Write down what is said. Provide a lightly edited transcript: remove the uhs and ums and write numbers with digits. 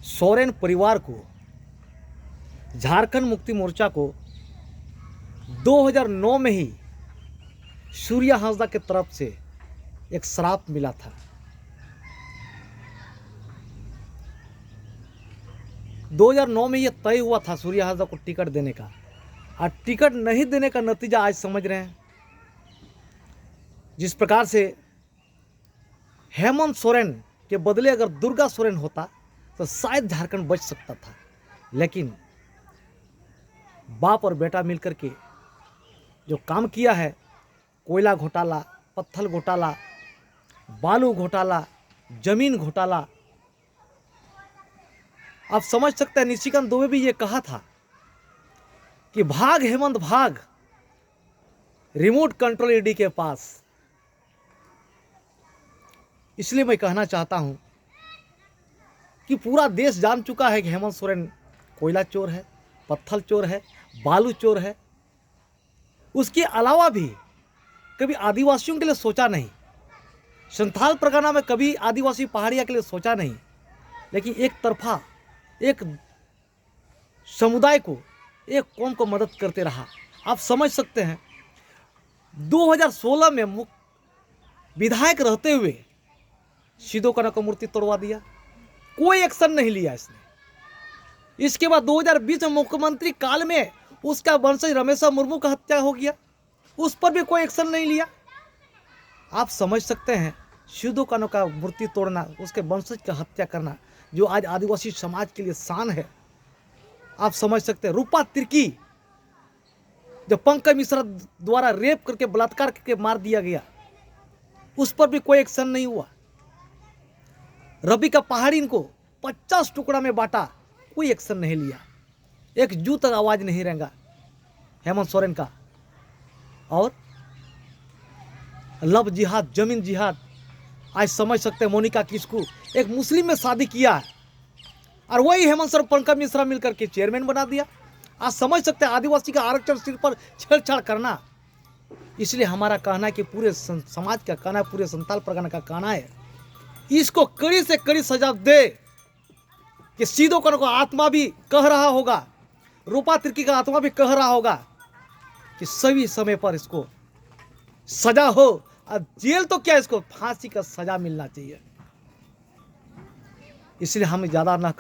सोरेन परिवार को, झारखंड मुक्ति मोर्चा को 2009 में ही सूर्या हांसदा की तरफ से एक श्राप मिला था। दो 2009 में यह तय हुआ था सूर्या हांसदा को टिकट देने का, और टिकट नहीं देने का नतीजा आज समझ रहे हैं। जिस प्रकार से हेमंत सोरेन के बदले अगर दुर्गा सोरेन होता तो शायद झारखंड बच सकता था, लेकिन बाप और बेटा मिलकर के जो काम किया है, कोयला घोटाला, पत्थर घोटाला, बालू घोटाला, जमीन घोटाला, आप समझ सकते हैं। निशिकांत दुबे भी ये कहा था कि भाग हेमंत भाग, रिमोट कंट्रोल ईडी के पास। इसलिए मैं कहना चाहता हूं कि पूरा देश जान चुका है कि हेमंत सोरेन कोयला चोर है, पत्थर चोर है, बालू चोर है। उसके अलावा भी कभी आदिवासियों के लिए सोचा नहीं, संथाल परगना में कभी आदिवासी पहाड़िया के लिए सोचा नहीं, लेकिन एक तरफा एक समुदाय को, एक कौम को मदद करते रहा। आप समझ सकते हैं 2016 में विधायक रहते हुए सिदो कान्हू का मूर्ति तोड़वा दिया, कोई एक्शन नहीं लिया इसने। इसके बाद 2020 में मुख्यमंत्री काल में उसका वंशज रमेश मुर्मू का हत्या हो गया, उस पर भी कोई एक्शन नहीं लिया। आप समझ सकते हैं सिदो कान्हू का मूर्ति तोड़ना, उसके वंशज का हत्या करना, जो आज आदिवासी समाज के लिए शान है। आप समझ सकते हैं रूपा तिर्की, जो पंकज मिश्रा द्वारा रेप करके बलात्कार करके मार दिया गया, उस पर भी कोई एक्शन नहीं हुआ। रवि का पहाड़ी इनको 50 टुकड़ा में बांटा, कोई एक्शन नहीं लिया। एक जू तक आवाज नहीं रहेगा हेमंत सोरेन का। और लव जिहाद, जमीन जिहाद, आज समझ सकते हैं मोनिका किस्कू एक मुस्लिम में शादी किया है, और वही हेमंत सोरेन पंकज मिश्रा मिलकर के चेयरमैन बना दिया। आज समझ सकते हैं आदिवासी का आरक्षण सिर पर छेड़छाड़ करना। इसलिए हमारा कहना है कि पूरे समाज का कहना है, पूरे संथाल परगना का कहना है, इसको कड़ी से कड़ी सजा दे। कि सिदो कान्हू का आत्मा भी कह रहा होगा, रूपा तिर्की का आत्मा भी कह रहा होगा कि सभी समय पर इसको सजा हो, और जेल तो क्या, इसको फांसी का सजा मिलना चाहिए। इसलिए हम ज़्यादा ना